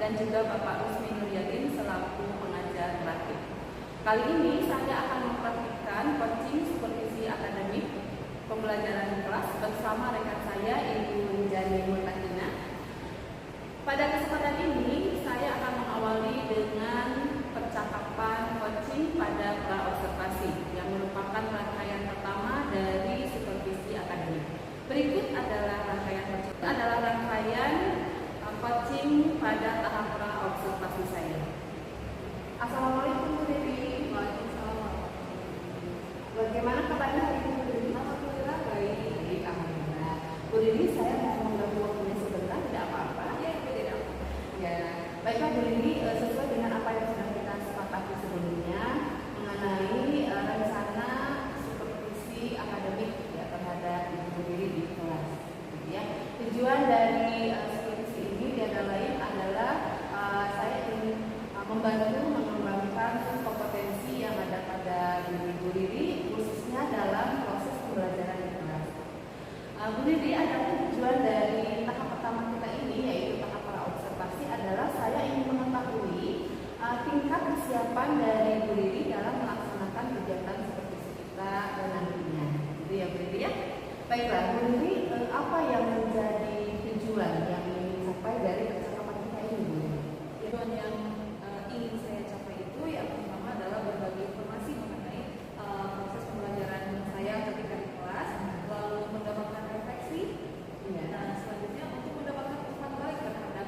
dan juga Bapak Rusmi Nuryadin selaku pengajar terakhir. Kali ini saya akan mempraktikkan coaching supervisi akademik pembelajaran di kelas bersama rekan saya Ibu Jani Murtatina. Pada kesempatan ini saya akan mengawali dengan percakapan coaching pada pra-observasi yang merupakan rangkaian pertama dari supervisi akademik. Berikut adalah rangkaian coaching pada tahap pra-observasi saya. Assalamualaikum Bu Dewi. Waalaikumsalam. Bagaimana kabarnya hari ini Bu Dewi? Alhamdulillah baik. Alhamdulillah. Bu Dewi, saya mau mengganggu waktunya sebentar, tidak apa-apa? Ya, tidak. Ya, baiklah Bu Dewi, sesuai dengan apa yang sudah kita sepakati sebelumnya mengenai rencana supervisi akademik ya, terhadap Ibu Dewi di kelas. Ya. Tujuan dari supervisi ini tiada lain adalah saya ingin membantu mengembangkan kompetensi yang ada pada Bu Riri khususnya dalam proses pembelajaran di kelas. Bu Riri, ada tujuan dari tahap pertama kita ini yaitu tahap pra-observasi adalah saya ingin mengetahui tingkat kesiapan dari Bu Riri dalam melaksanakan kegiatan seperti kita nantinya. Gitu ya Bu Riri ya. Baiklah Bu Riri, apa yang menjadi tujuan yang ingin dicapai dari percakapan kita ini Bu Riri? Tujuan yang ingin saya capai itu yang pertama adalah berbagi informasi mengenai proses pembelajaran saya ketika di kelas, lalu mendapatkan refleksi, dan selanjutnya untuk mendapatkan umpan balik terhadap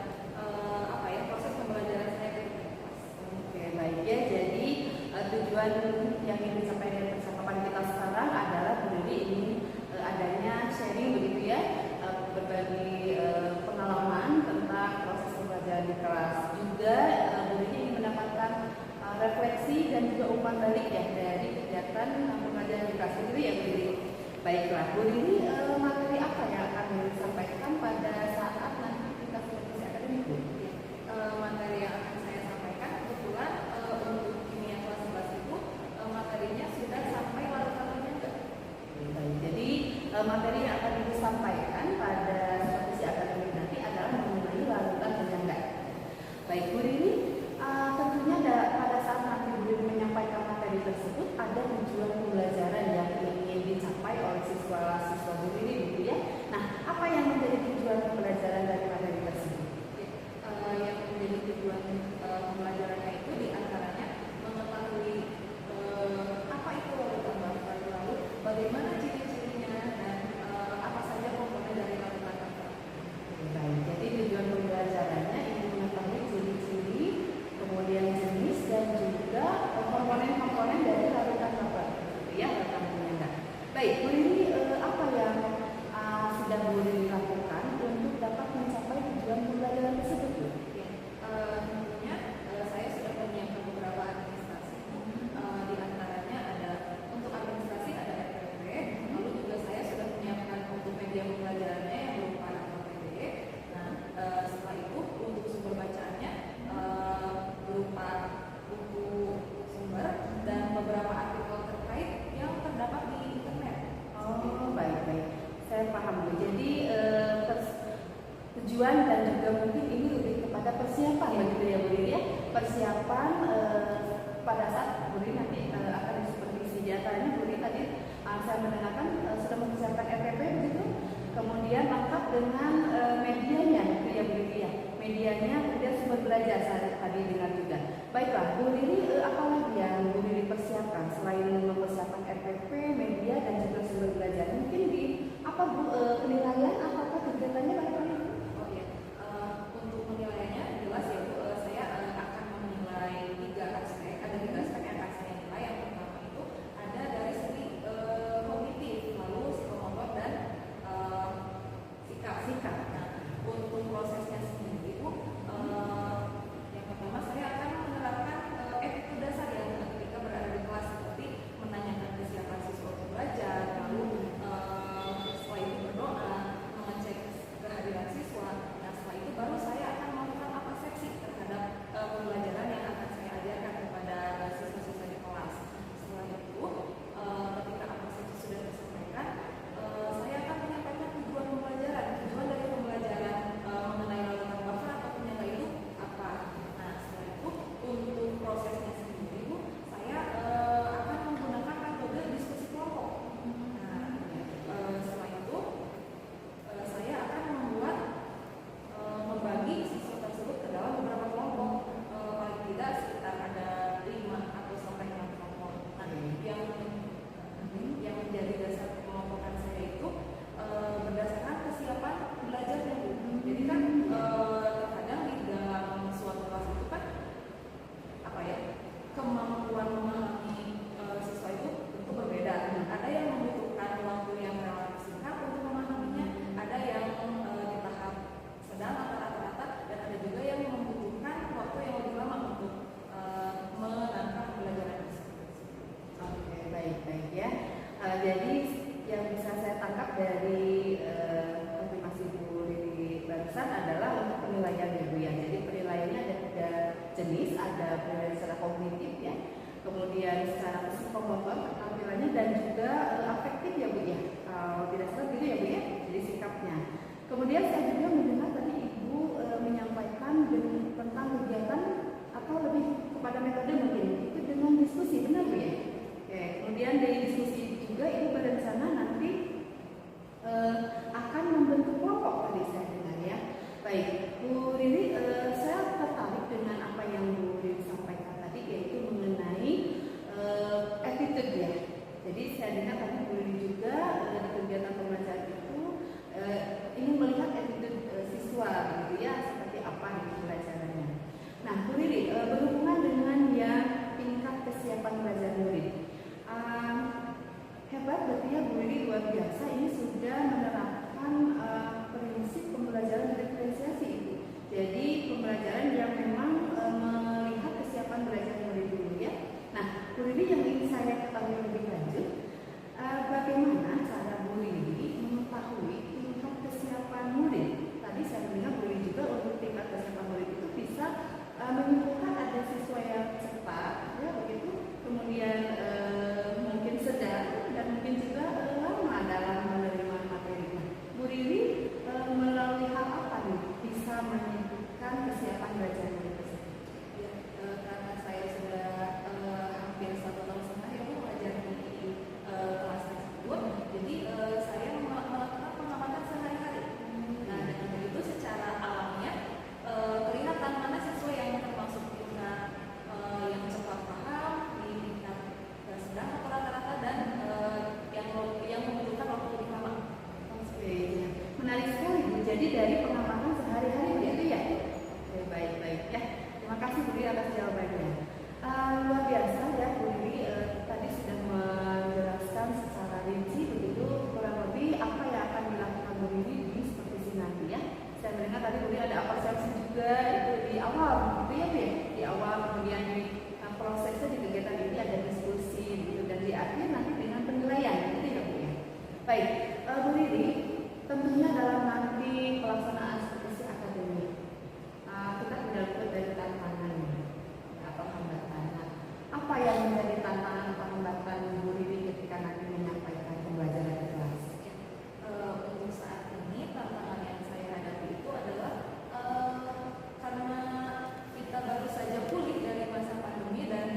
proses pembelajaran saya ketika di kelas. Oke, baik ya. Jadi tujuan yang ingin dicapai dari percakapan kita sekarang adalah Bu Riri ingin adanya sharing begitu ya, berbagi pengalaman tentang proses pembelajaran di kelas. Juga Bu Riri ingin mendapatkan refleksi dan juga umpan balik ya dari kegiatan pembelajaran di kelas itu ya Bu Riri. Baiklah Bu Riri, materi apa yang akan disampaikan pada saat nanti kita supervisi akademik Bu? Materi yang akan saya sampaikan kebetulan untuk kimia kelas 11 itu materinya sudah sampai larutannya. Baik, jadi materi yang akan disampaikan pada supervisi akademik nanti adalah mengenai larutan penyangga. Baik Bu Riri, tentunya pada saat nanti Bu Riri menyampaikan materi tersebut ada tujuan pembelajaran yang ingin dicapai oleh siswa-siswa Bu Riri gitu ya. Nah, apa yang menjadi tujuan pembelajaran dari materi tersebut? Yang menjadi tujuan pembelajarannya itu diantaranya mengetahui apa itu larutan bakteri, lalu bagaimana ciri-cirinya dan apa saja komponen dari larutan bakteri. Baik, jadi tujuan pembelajarannya ingin mengetahui ciri-ciri, kemudian jenis dan juga komponen-komponen dari larutan bakteri ya, larutan penyangga. Baik, Bu Riri, apa yang sudah Bu Riri lakukan untuk dapat mencapai tujuan pembelajaran tersebut Bu? Tentunya saya sudah menyiapkan beberapa administrasi. Di antaranya ada untuk administrasi ada RPP, lalu juga saya sudah menyiapkan untuk media pembelajarannya yang berupa nama PDF. Nah, setelah itu untuk sumber bacaannya berupa buku sumber dan beberapa artikel terkait yang terdapat di internet. Oh, baik. Saya paham Bu. Jadi tujuan dan juga mungkin ini lebih kepada persiapan begitu ya Bu Riri ya. Persiapan pada saat Bu Riri nanti akan disupervisi. Di antaranya Bu Riri tadi saya mendengarkan sudah mempersiapkan RPP begitu. Kemudian lengkap dengan medianya gitu ya Bu Riri ya. Medianya kemudian sumber belajar saya tadi dengar juga. Baiklah Bu Riri, apa lagi yang Bu Riri persiapkan selain mempersiapkan RPP, media dan juga sumber belajar? Mungkin di apa Bu penilaian apakah kegiatannya bagaimana? Untuk penilaiannya jelas ya Bu, saya akan menilai 3 aspek. Ada 3 aspek yang akan saya nilai. Yang pertama itu ada dari segi kognitif, lalu psikomotor dan sikap. Nah, untuk prosesnya sendiri Bu, yang pertama saya akan menerapkan attitude dasar yang ketika berada di kelas seperti menanyakan kesiapan siswa untuk belajar, lalu setelah itu berdoa, mengecek kehadiran tentang kegiatan atau lebih kepada metode mungkin itu dengan diskusi, benar Bu ya? Oke, kemudian dari diskusi juga Ibu berencana nanti akan membentuk kelompok tadi saya dengar ya. Baik, Bu Riri, saya tertarik dengan apa yang Bu Riri sampaikan tadi yaitu mengenai attitude ya. Jadi saya dengar tadi Bu Riri juga dari kegiatan pembelajaran itu ingin melihat attitude siswa gitu ya, seperti apa di pembelajarannya. Nah, Bu Riri, berhubungan dengan yang tingkat kesiapan belajar murid. Hebat berarti ya Bu Riri, luar biasa ini sudah menerapkan prinsip pembelajaran diferensiasi itu. Jadi pembelajaran yang memang melihat kesiapan belajar murid dulu ya. Nah, Bu Riri yang ingin saya ketahui lebih lanjut, bagaimana cara Bu Riri mengetahui tingkat kesiapan murid? Tadi saya mendengar Bu Riri juga untuk tingkat kesiapan murid itu bisa menyimpulkan ada siswa yang cepat, ya begitu, kemudian mungkin sedang dan mungkin juga lama dalam menerima materi. Bu Riri melalui hal apa nih bisa menentukan kesiapan belajar murid tersebut? Ya, karena saya sudah hampir 1,5 tahun ya mengajar di kelas tersebut, jadi saya melakukan pengamatan sehari-hari. Nah, dengan begitu secara alamiah kelihatan mana siswa yang termasuk tingkat yang cepat paham, di tingkat sedang atau rata-rata, dan yang membutuhkan waktu lebih lama. Oke, ya. Menarik sekali Bu. Jadi dari pengamatan sehari-hari begitu ya? Oke, baik ya. Terima kasih Bu Riri atas jawabannya. Luar biasa ya Bu Riri, tadi sudah menjelaskan secara rinci begitu kurang lebih apa yang akan dilakukan Bu Riri di supervisi nanti ya. Saya mendengar tadi Bu Riri ada apresiasi juga itu di awal gitu ya Bu ya? Di awal, kemudian di prosesnya di kegiatan ini ada diskusi gitu, dan di akhir nanti dengan penilaian gitu ya Bu ya. Baik, Bu Riri, tentunya dalam nanti pelaksanaan supervisi akademik kita tidak luput dari tantangan atau hambatan. Apa yang menjadi tantangan atau hambatan Bu Riri ketika nanti menyampaikan pembelajaran di kelas? Untuk saat ini tantangan yang saya hadapi itu adalah karena kita baru saja pulih dari masa pandemi dan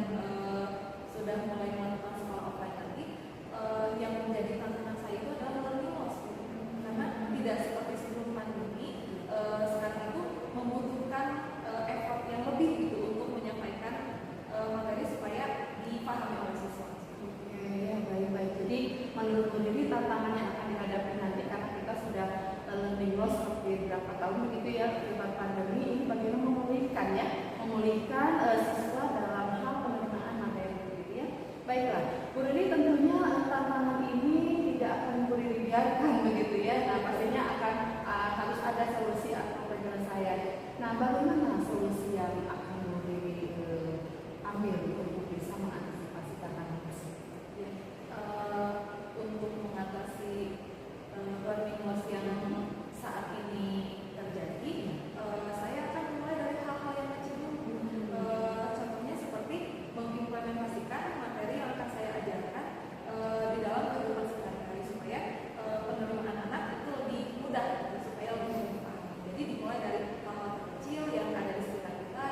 sudah mulai melakukan sekolah offline lagi, yang menjadi tantangan saya itu adalah learning loss, karena tidak seperti sebelum pandemi. Sekarang itu membutuhkan effort yang lebih gitu untuk menyampaikan materi supaya dipahami oleh siswa. Oke, ya baik. Jadi menurut Bu Riri tantangan yang akan dihadapi nanti karena kita sudah learning loss seperti berapa tahun begitu ya akibat pandemi ini, bagaimana memulihkan siswa dalam hal penerimaan materi begitu ya. Baiklah, Bu Riri, tentunya tantangan ini tidak akan Bu Riri biarkan begitu ya. Nah, pastinya akan harus ada solusi atau penyelesaian. Nah, bagaimana solusi yang akan Bu Riri ambil untuk bisa mengantisipasi tantangan tersebut? Ya, untuk mengatasi learning loss yang saat ini terjadi, saya akan mulai dari hal-hal yang kecil dulu. Contohnya seperti mengimplementasikan materi yang akan saya ajarkan di dalam kehidupan sehari-hari supaya penerimaan anak itu lebih mudah, supaya lebih mudah. Jadi dimulai dari hal-hal kecil yang ada di sekitar kita,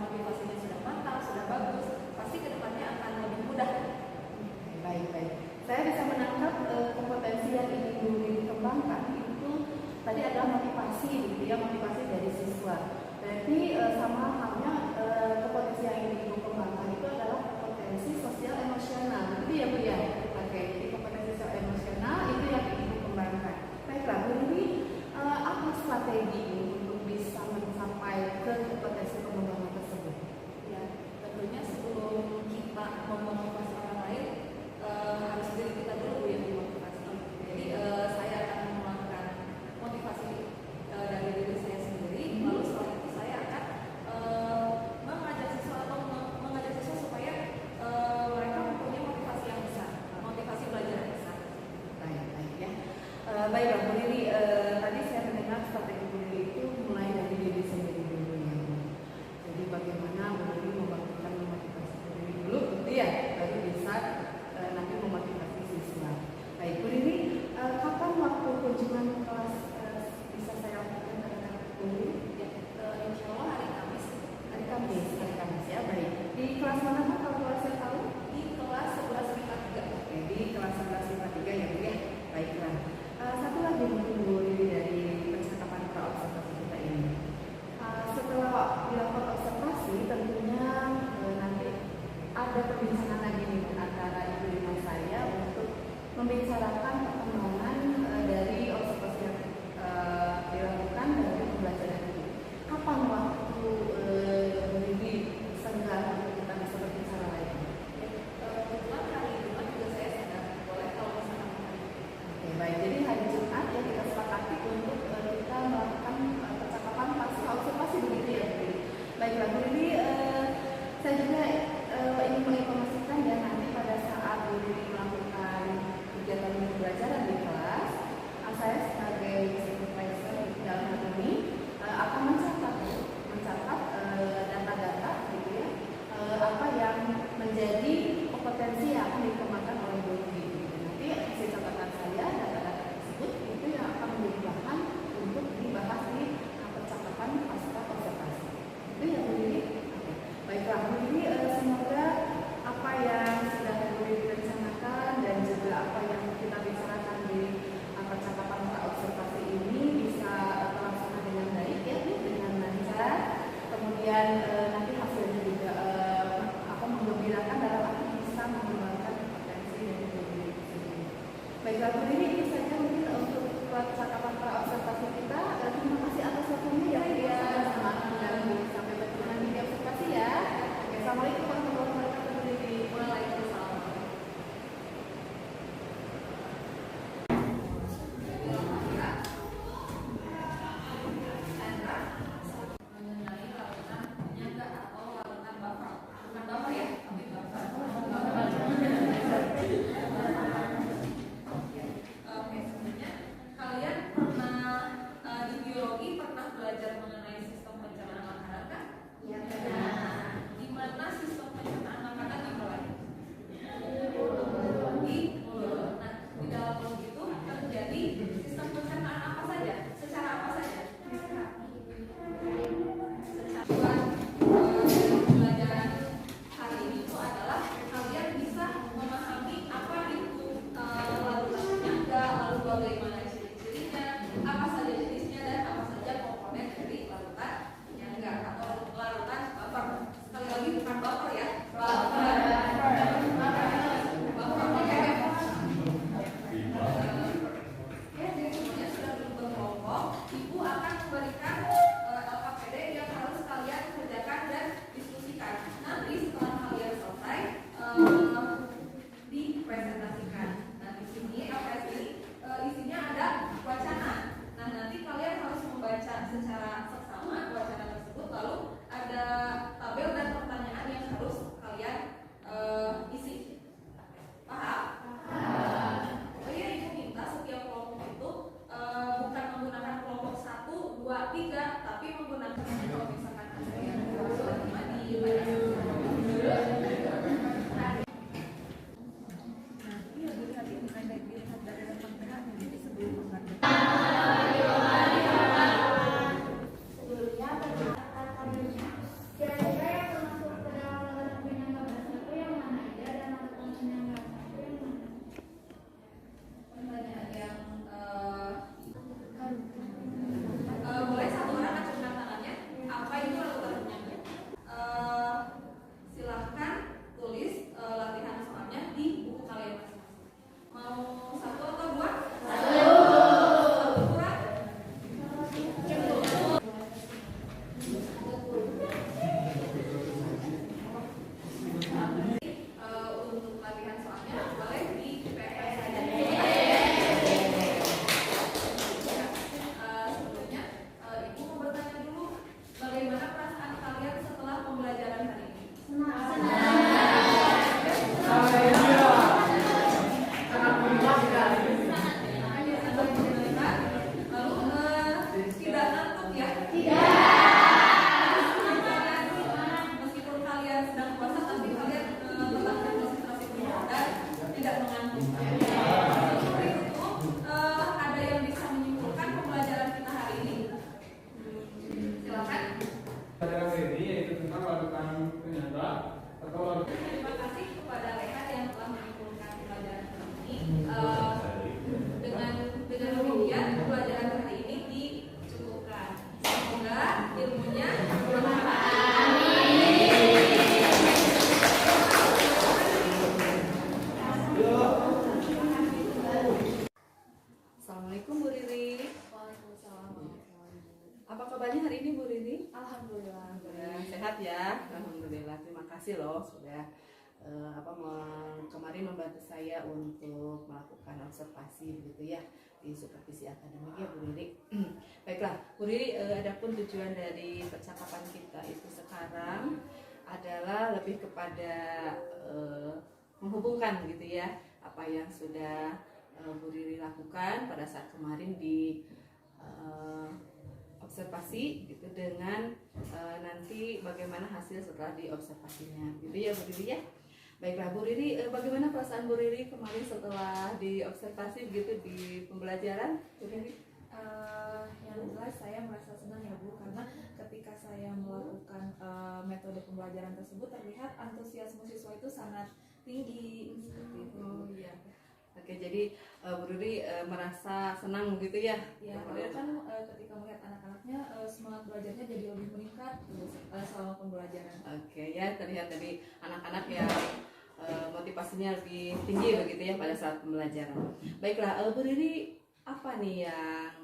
motivasinya sudah matang, sudah bagus, pasti kedepannya akan lebih mudah. Baik. Saya bisa menangkap kompetensi yang ingin Bu Lili kembangkan itu tadi adalah motivasi, gitu ya, motivasi dari siswa. Berarti sama halnya kompetensi yang ingin Ibu kembangkan itu adalah kompetensi sosial emosional, gitu ya Bu ya. Oke, jadi kompetensi sosial emosional itu yang ingin Ibu kembangkan. Baiklah Bu Lili, apa strategi untuk bisa mencapai ke kompetensi pengembangan tersebut? Ya, tentunya sebelum kita memotivasi orang lain, harus diri kita dulu yang dimotivasi. Jadi saya akan melakukan motivasi dari diri saya sendiri, lalu setelah itu saya akan mengajak siswa atau mengajak siswa supaya mereka mempunyai motivasi yang besar, motivasi belajar yang besar. Baik ya. Baiklah Bu Lili, tadi saya mendengar strategi Bu Lili itu mulai dari diri sendiri dulu ya Bu. Jadi bagaimana Bu Lili membangkitkan motivasi Bu Lili dulu, gitu ya, baru bisa nanti memotivasi siswa. Baik Bu Lili, kapan waktu kunjungan kelas bisa saya lakukan ke anak Bu Lili? Ya, insya Allah hari Kamis. Hari Kamis ya, baik. Di kelas mana Bu kalau boleh saya tahu? Di kelas 11 MIPA 3. Oke, di kelas 11 IPA 3 ya Bu ya. Baiklah. Satu lagi mungkin Bu Lili dari percakapan pra-observasi kita ini. Setelah dilakukan observasi, tentunya nanti ada perbincangan lagi nih antara Ibu dengan saya untuk membicarakan perkembangan dari observasi yang dilakukan dari pembelajaran ini. Kapan waktu Bu Lili senggang untuk kita bisa berbicara lagi? Kebetulan hari Jumat juga saya sedang boleh kalau misalkan hari. Oke, baik. Jadi hari Jumat ya kita sepakati untuk kita melakukan percakapan pasca observasi begitu ya Bu Lili. Baiklah Bu Lili, saya juga ingin menginformasikan ya nanti pada saat Bu Lili melakukan kegiatan pembelajaran di kelas, saya sebagai supervisor di dalam hal ini akan mencatat data-data gitu ya, apa yang menjadi kompetensi yang akan dikembangkan oleh Bu Lili. Nanti hasil catatan saya data-data tersebut itu yang akan menjadi bahan untuk dibahas di percakapan pasca observasi. Itu ya Bu Lili. Oke. Baiklah Bu Lili, semoga apa yang sudah Bu Lili rencanakan dan juga apa yang kita bicarakan di percakapan pra-observasi ini bisa terlaksana dengan baik ya Bu, dengan lancar. Kemudian nanti hasilnya juga menggembirakan dalam arti bisa mengembangkan kompetensi dari Bu Lili sendiri. Baiklah Bu Lili, itu saja mungkin untuk percakapan pra-observasi kita. Terima kasih atas waktunya ya Bu ya. Sampai bertemu nanti di observasi ya. Oke, Assalamualaikum warahmatullahi wabarakatuh Bu Lili. Waalaikumsalam. Mengenai lautan penyangga Terima kasih kepada Rehan yang telah menyimpulkan pelajaran hari ini. Dengan demikian pelajaran hari ini dicukupkan. Semoga ilmunya bermanfaat. Assalamualaikum Bu Riri. Waalaikumsalam. Apa kabarnya hari ini Bu Riri? Alhamdulillah. Sehat ya, alhamdulillah. Terima kasih loh sudah kemarin membantu saya untuk melakukan observasi begitu ya di supervisi akademik ya Bu Riri. Baiklah Bu Riri, adapun tujuan dari percakapan kita itu sekarang adalah lebih kepada menghubungkan gitu ya apa yang sudah Bu Riri lakukan pada saat kemarin di observasi gitu dengan nanti bagaimana hasil setelah diobservasinya gitu ya Bu Riri ya. Baiklah Bu Riri, bagaimana perasaan Bu Riri kemarin setelah diobservasi gitu di pembelajaran Bu Riri? Yang jelas saya merasa senang ya Bu, karena ketika saya melakukan metode pembelajaran tersebut terlihat antusiasme siswa itu sangat tinggi seperti itu. Oh iya. Oke, jadi Bu Riri merasa senang gitu ya? Ya, karena kan ketika melihat anak-anaknya semangat belajarnya jadi lebih meningkat selama pembelajaran. Oke ya, terlihat dari anak-anak yang motivasinya lebih tinggi begitu ya pada saat pembelajaran. Baiklah, Bu Riri, apa nih yang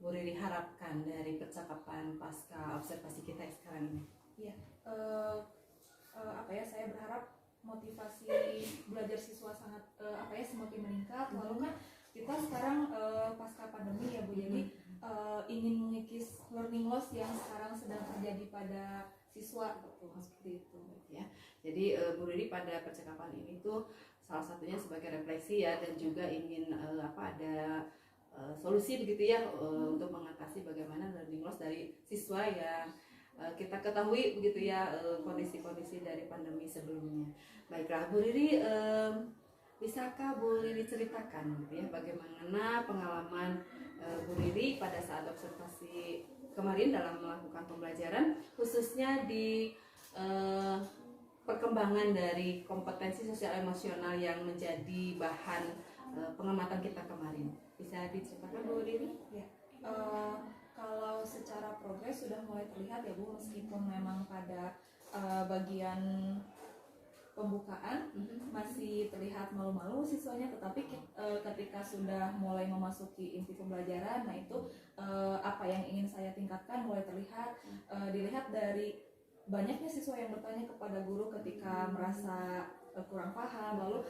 Bu Riri harapkan dari percakapan pasca observasi kita sekarang ini? Iya, saya berharap motivasi belajar siswa sangat semakin meningkat. Lalu kan kita sekarang pasca pandemi ya Bu, jadi ingin mengikis learning loss yang sekarang sedang terjadi pada siswa seperti itu ya. Jadi Bu Riri pada percakapan ini tuh salah satunya sebagai refleksi ya, dan juga ingin ada solusi begitu ya untuk mengatasi bagaimana learning loss dari siswa yang kita ketahui begitu ya kondisi-kondisi dari pandemi sebelumnya. Baiklah Bu Riri, bisakah Bu Riri ceritakan gitu ya bagaimana pengalaman Bu Riri pada saat observasi kemarin dalam melakukan pembelajaran, khususnya di perkembangan dari kompetensi sosial emosional yang menjadi bahan pengamatan kita kemarin. Bisa diceritakan Bu Riri? Ya. Kalau secara progres sudah mulai terlihat ya Bu, meskipun memang pada bagian pembukaan masih terlihat malu-malu siswanya, tetapi ketika sudah mulai memasuki inti pembelajaran, nah itu apa yang ingin saya tingkatkan mulai terlihat. Dilihat dari banyaknya siswa yang bertanya kepada guru ketika merasa kurang paham, lalu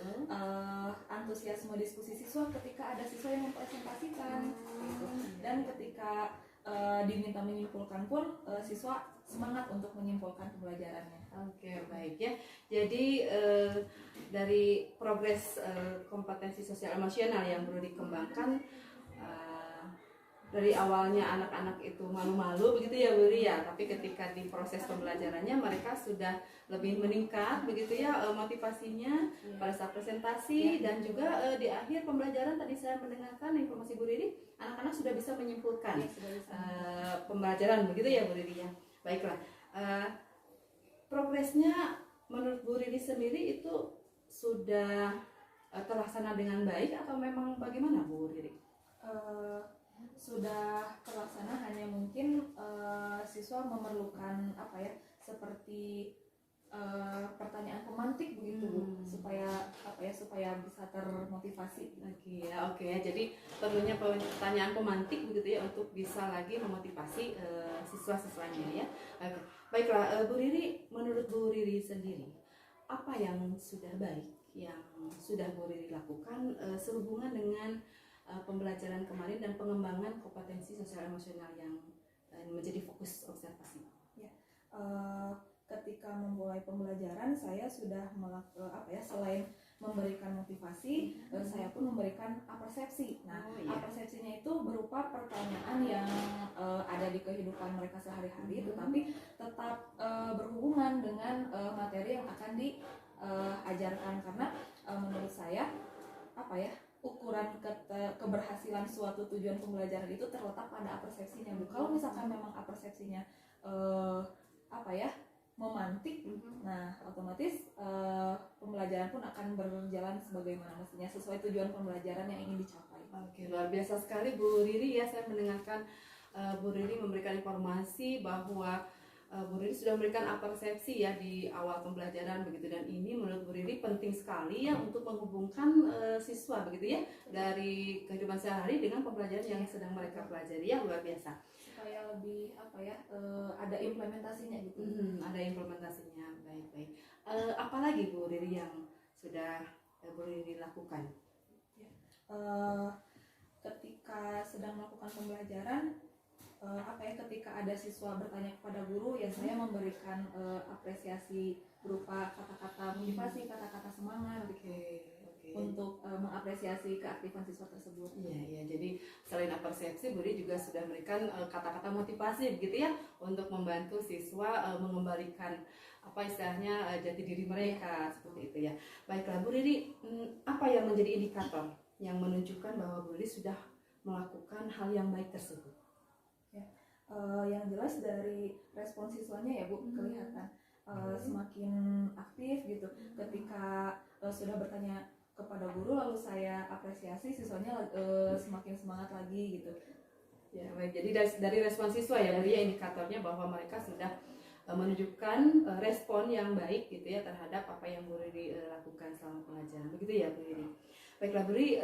antusiasme diskusi siswa ketika ada siswa yang mempresentasikan gitu. Dan ketika diminta menyimpulkan pun siswa semangat untuk menyimpulkan pembelajarannya. Oke, baik ya. Jadi dari progres kompetensi sosial emosional yang perlu dikembangkan, dari awalnya anak-anak itu malu-malu begitu ya Bu Riri ya, tapi ketika di proses pembelajarannya mereka sudah lebih meningkat begitu ya motivasinya pada saat presentasi, dan juga di akhir pembelajaran tadi saya mendengarkan informasi Bu Riri, anak-anak sudah bisa menyimpulkan pembelajaran begitu ya Bu Riri ya. Baiklah, progresnya menurut Bu Riri sendiri itu sudah terlaksana dengan baik atau memang bagaimana Bu Riri? Sudah terlaksana, hanya mungkin siswa memerlukan seperti pertanyaan pemantik begitu supaya bisa termotivasi lagi ya. Oke ya, jadi perlunya pertanyaan pemantik begitu ya untuk bisa lagi memotivasi siswa-siswanya ya. Oke. Baiklah Bu Riri, menurut Bu Riri sendiri apa yang sudah baik yang sudah Bu Riri lakukan sehubungan dengan pembelajaran kemarin dan pengembangan kompetensi sosial emosional yang menjadi fokus observasi? Ya, ketika memulai pembelajaran saya sudah selain memberikan motivasi, saya pun memberikan apersepsi. Nah, apersepsinya itu berupa pertanyaan yang ada di kehidupan mereka sehari-hari, tetapi tetap berhubungan dengan materi yang akan diajarkan, karena menurut saya ukuran keberhasilan suatu tujuan pembelajaran itu terletak pada apersepsinya. Kalau misalkan memang apersepsinya memantik, nah otomatis pembelajaran pun akan berjalan sebagaimana mestinya sesuai tujuan pembelajaran yang ingin dicapai. Oke, luar biasa sekali Bu Riri ya. Saya mendengarkan Bu Riri memberikan informasi bahwa Bu Riri sudah memberikan persepsi ya di awal pembelajaran begitu, dan ini menurut Bu Riri penting sekali ya untuk menghubungkan siswa begitu ya dari kehidupan sehari dengan pembelajaran yang sedang mereka pelajari ya, luar biasa. Supaya lebih ada implementasinya gitu. Ada implementasinya, baik-baik. Apalagi Bu Riri yang sudah Bu Riri lakukan? Ketika sedang melakukan pembelajaran, ketika ada siswa bertanya kepada guru, ya saya memberikan apresiasi berupa kata-kata motivasi, kata-kata semangat, untuk mengapresiasi keaktifan siswa tersebut. Iya. Jadi selain persepsi, Bu Riri juga sudah memberikan kata-kata motivasi begitu ya untuk membantu siswa mengembalikan istilahnya jati diri mereka seperti itu ya. Baiklah Bu Riri, apa yang menjadi indikator yang menunjukkan bahwa Bu Riri sudah melakukan hal yang baik tersebut? Yang jelas dari respon siswanya ya Bu, kelihatan semakin aktif gitu. Ketika sudah bertanya kepada guru lalu saya apresiasi, siswanya semakin semangat lagi gitu. Ya baik, jadi dari respon siswa ya Bu Riri, indikatornya bahwa mereka sudah menunjukkan respon yang baik gitu ya terhadap apa yang Bu Riri lakukan selama pelajaran, begitu ya Bu Riri. Baiklah Bu Riri,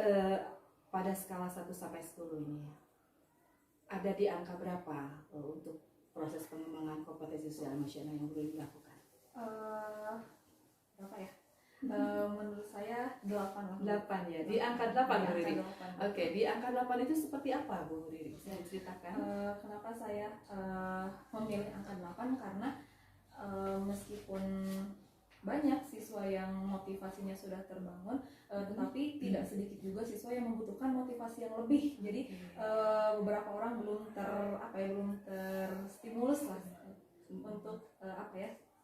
pada skala 1 sampai 10 ini ya, ada di angka berapa untuk proses pengembangan kompetensi sosial emosional yang Bu Riri lakukan? Berapa ya? Menurut saya 8 ya, di angka 8 Bu Riri. 8. Oke, di angka 8 itu seperti apa Bu Riri? Bisa diceritakan? Kenapa saya memilih angka 8? Karena meskipun banyak siswa yang motivasinya sudah terbangun, tetapi tidak sedikit juga siswa yang membutuhkan motivasi yang lebih. Jadi beberapa orang belum terstimulus lah untuk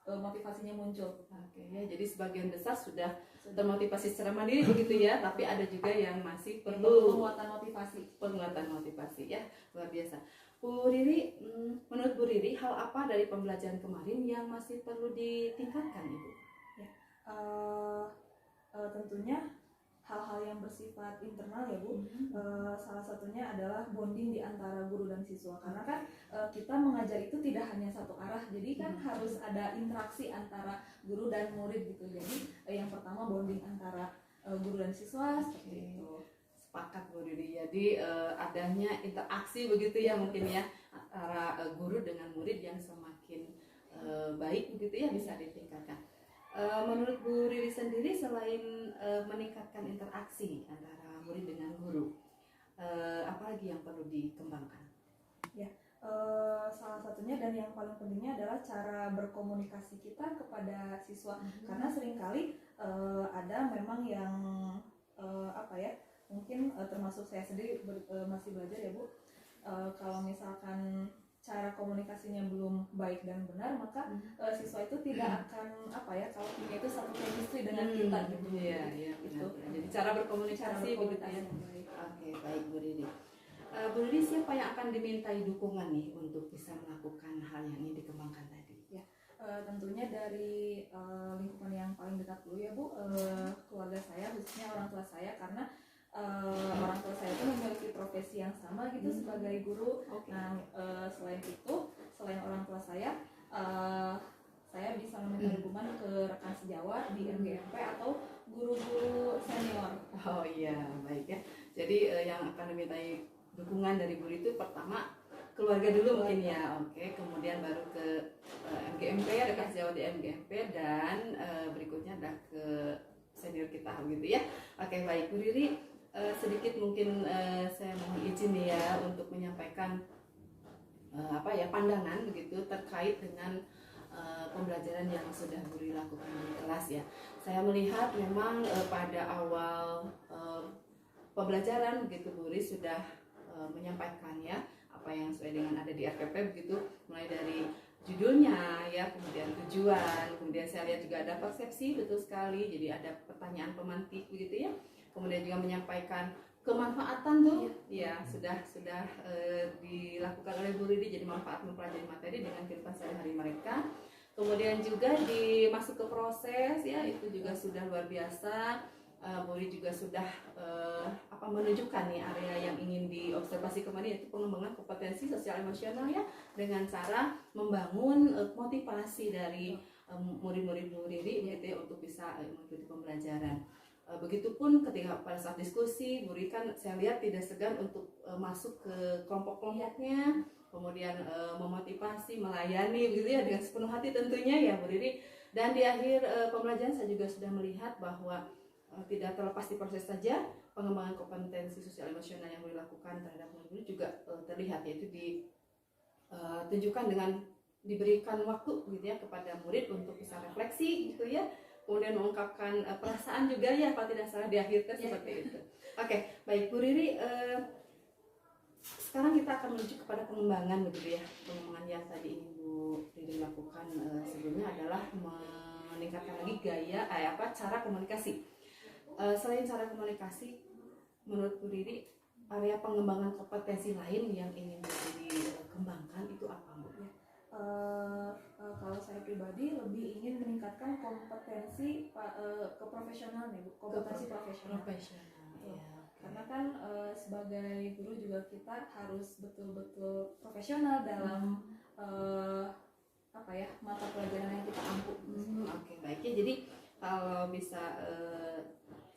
motivasinya muncul. Oke ya, jadi sebagian besar sudah termotivasi secara mandiri begitu ya, tapi ada juga yang masih perlu penguatan motivasi ya, luar biasa. Bu Riri, menurut Bu Riri, hal apa dari pembelajaran kemarin yang masih perlu ditingkatkan Ibu? Tentunya hal-hal yang bersifat internal ya Bu. Salah satunya adalah bonding di antara guru dan siswa, karena kan kita mengajar itu tidak hanya satu arah, jadi kan harus ada interaksi antara guru dan murid gitu. Jadi yang pertama bonding antara guru dan siswa seperti itu. Sepakat Bu Riri, jadi adanya interaksi begitu ya mungkin ya antara guru dengan murid yang semakin baik begitu ya, bisa ditingkatkan. Menurut Bu Riri sendiri, selain meningkatkan interaksi antara murid dengan guru, apalagi yang perlu dikembangkan? Ya, salah satunya dan yang paling pentingnya adalah cara berkomunikasi kita kepada siswa, karena seringkali ada memang yang mungkin termasuk saya sendiri masih belajar ya Bu. Kalau misalkan cara komunikasinya belum baik dan benar, maka siswa itu tidak akan kalau punya itu satu chemistry dengan kita gitu. Iya, itu. Jadi cara berkomunikasi begitu ya. Oke, baik Bu Riri. Bu Riri, siapa yang akan dimintai dukungan nih untuk bisa melakukan hal yang ingin dikembangkan tadi? Ya, tentunya dari lingkungan yang paling dekat dulu ya Bu, keluarga saya, khususnya orang tua saya, karena orang tua saya itu memiliki profesi yang sama gitu sebagai guru. Nah, selain orang tua saya bisa meminta dukungan ke rekan sejawat di MGMP atau guru-guru senior. Oh iya, baik ya. Jadi yang akan dimintai dukungan dari guru itu pertama keluarga dulu mungkin ya. Oke, kemudian baru ke MGMP, rekan sejawat di MGMP, dan berikutnya adalah ke senior kita gitu ya. Oke, baik Bu Riri, sedikit mungkin saya mohon izin ya untuk menyampaikan pandangan begitu terkait dengan pembelajaran yang sudah Bu Riri lakukan di kelas ya. Saya melihat memang pada awal pembelajaran begitu Bu Riri sudah menyampaikan ya apa yang sesuai dengan ada di RPP begitu, mulai dari judulnya ya, kemudian tujuan, kemudian saya lihat juga ada persepsi, betul sekali, jadi ada pertanyaan pemantik begitu ya, kemudian juga menyampaikan kemanfaatan tuh ya sudah dilakukan oleh Bu Riri, jadi manfaat mempelajari materi dengan kehidupan sehari-hari mereka. Kemudian juga masuk ke proses ya, itu juga sudah luar biasa. Bu Riri juga sudah menunjukkan nih area yang ingin diobservasi kemarin, yaitu pengembangan kompetensi sosial emosional ya, dengan cara membangun motivasi dari murid-murid Bu Riri gitu ya, untuk bisa mengikuti pembelajaran. Begitupun ketika pada saat diskusi, Bu Riri kan saya lihat tidak segan untuk masuk ke kelompok-kelompoknya, kemudian memotivasi, melayani gitu ya, dengan sepenuh hati tentunya ya Bu Riri. Dan di akhir pembelajaran saya juga sudah melihat bahwa tidak terlepas di proses saja, pengembangan kompetensi sosial emosional yang dilakukan terhadap murid juga terlihat, yaitu ditunjukkan dengan diberikan waktu gitu ya kepada murid untuk bisa refleksi gitu ya, kemudian mengungkapkan perasaan juga ya, kalau tidak salah di akhir tes seperti itu. Oke, baik Bu Riri, sekarang kita akan menuju kepada pengembangan begitu ya. Pengembangan yang tadi ingin Bu Riri lakukan sebelumnya adalah meningkatkan lagi cara komunikasi. Selain cara komunikasi, menurut Bu Riri, area pengembangan kompetensi lain yang ingin dikembangkan itu apa, Bu? Kalau saya pribadi lebih ingin meningkatkan kompetensi keprofesional nih Bu, kompetensi profesional. Ya. Karena kan sebagai guru juga kita harus betul-betul profesional dalam mata pelajaran yang kita ampu. Oke, baik ya. Jadi kalau bisa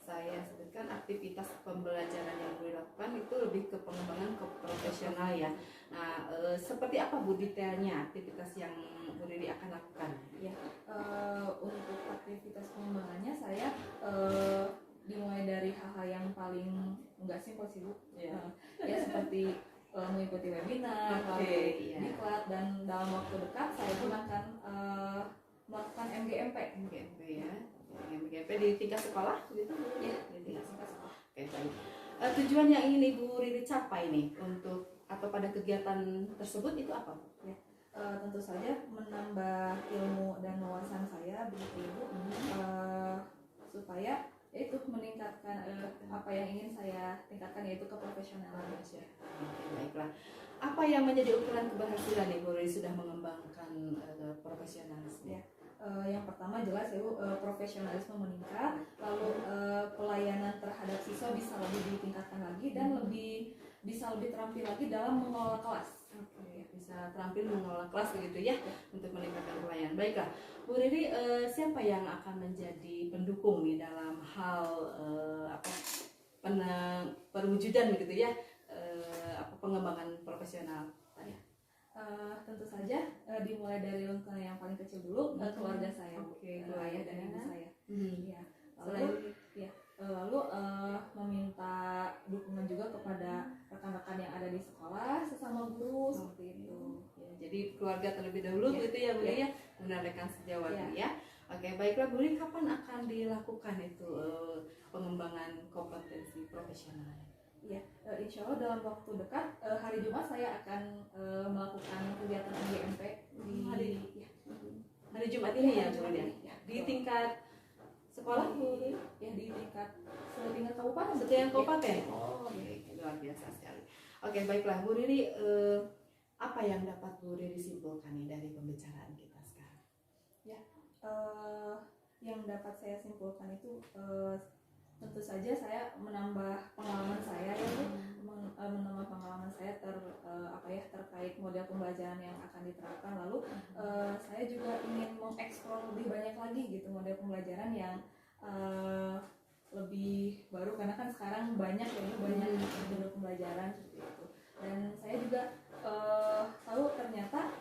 saya sebutkan, aktivitas pembelajaran yang Bu Riri lakukan itu lebih ke pengembangan ke profesional ya. Nah, seperti apa Bu detailnya aktivitas yang Bu Riri akan lakukan? Ya, untuk aktivitas pengembangannya saya dimulai dari hal-hal yang paling enggak simpel sih Bu. Ya seperti mengikuti webinar, diklat, dan dalam waktu dekat saya pun akan melakukan MGMP ya. MGMP di tingkat sekolah gitu ya, di tingkat sekolah. Oke, baik. Tujuan yang ingin Ibu Riri capai nih untuk atau pada kegiatan tersebut itu apa? Ya, tentu saja menambah ilmu dan wawasan saya begitu Ibu, supaya yaitu meningkatkan apa yang ingin saya tingkatkan, yaitu keprofesionalan. Oke, baiklah. Apa yang menjadi ukuran keberhasilan nih Bu Riri sudah mengembangkan profesionalisme? Ya. Yang pertama jelas ya Bu, profesionalisme meningkat, lalu pelayanan terhadap siswa bisa lebih ditingkatkan lagi, dan bisa lebih terampil lagi dalam mengelola kelas. Oke, bisa terampil mengelola kelas begitu ya, untuk meningkatkan pelayanan. Baiklah, Bu Riri, siapa yang akan menjadi pendukung nih dalam hal perwujudan begitu ya, pengembangan profesional tadi? Tentu saja dimulai dari lingkungan yang paling kecil dulu, keluarga saya, ayah dan ibu saya. Ya, lalu meminta dukungan juga kepada rekan-rekan yang ada di sekolah, sesama guru, seperti itu. Ya, jadi keluarga terlebih dahulu gitu ya Bu ya, kemudian rekan sejawat ya. Oke, baiklah Bu Riri, kapan akan dilakukan itu pengembangan kompetensi profesional? Ya, insya Allah dalam waktu dekat, hari Jumat saya akan melakukan kegiatan MGMP di hari Jumat ini ya Bu ya. Di tingkat sekolah Bu? Ya, di tingkat kabupaten. Setingkat kabupaten. Oh, luar biasa sekali. Oke, baiklah Bu Riri, apa yang dapat Bu Riri simpulkan nih dari pembicaraan kita sekarang? Ya, yang dapat saya simpulkan itu tentu saja saya menambah pengalaman saya menambah pengalaman saya terkait model pembelajaran yang akan diterapkan, lalu saya juga ingin mengeksplor lebih banyak lagi gitu model pembelajaran yang lebih baru, karena kan sekarang banyak model pembelajaran seperti itu. Dan saya juga tahu ternyata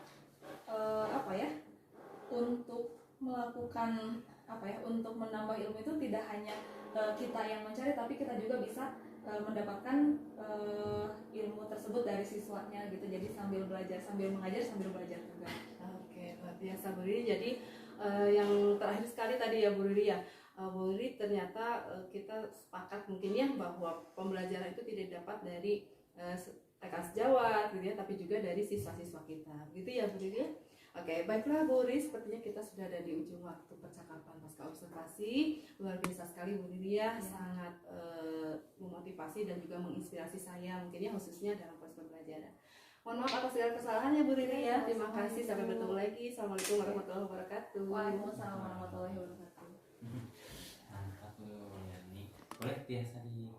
untuk melakukan untuk menambah ilmu itu tidak hanya kita yang mencari, tapi kita juga bisa mendapatkan ilmu tersebut dari siswanya gitu. Jadi sambil belajar, sambil mengajar, sambil belajar juga. Oke, luar biasa Bu Riri. Jadi yang terakhir sekali tadi ya Bu Riri ya, Bu Riri, ternyata kita sepakat mungkin ya bahwa pembelajaran itu tidak dapat dari rekan sejawat gitu ya, tapi juga dari siswa-siswa kita, gitu ya Bu Riri ya. Oke, baiklah Bu Riri, sepertinya kita sudah ada di ujung waktu percakapan pasca observasi. Luar biasa sekali Bu Riri ya, sangat memotivasi dan juga menginspirasi saya mungkin ya, khususnya dalam proses pembelajaran. Mohon maaf atas segala kesalahannya Bu Rini ya. Terima kasih, sampai bertemu lagi. Assalamualaikum warahmatullahi wabarakatuh. Waalaikumsalam warahmatullahi wabarakatuh. Mantap tuh ya nih. Boleh biasa di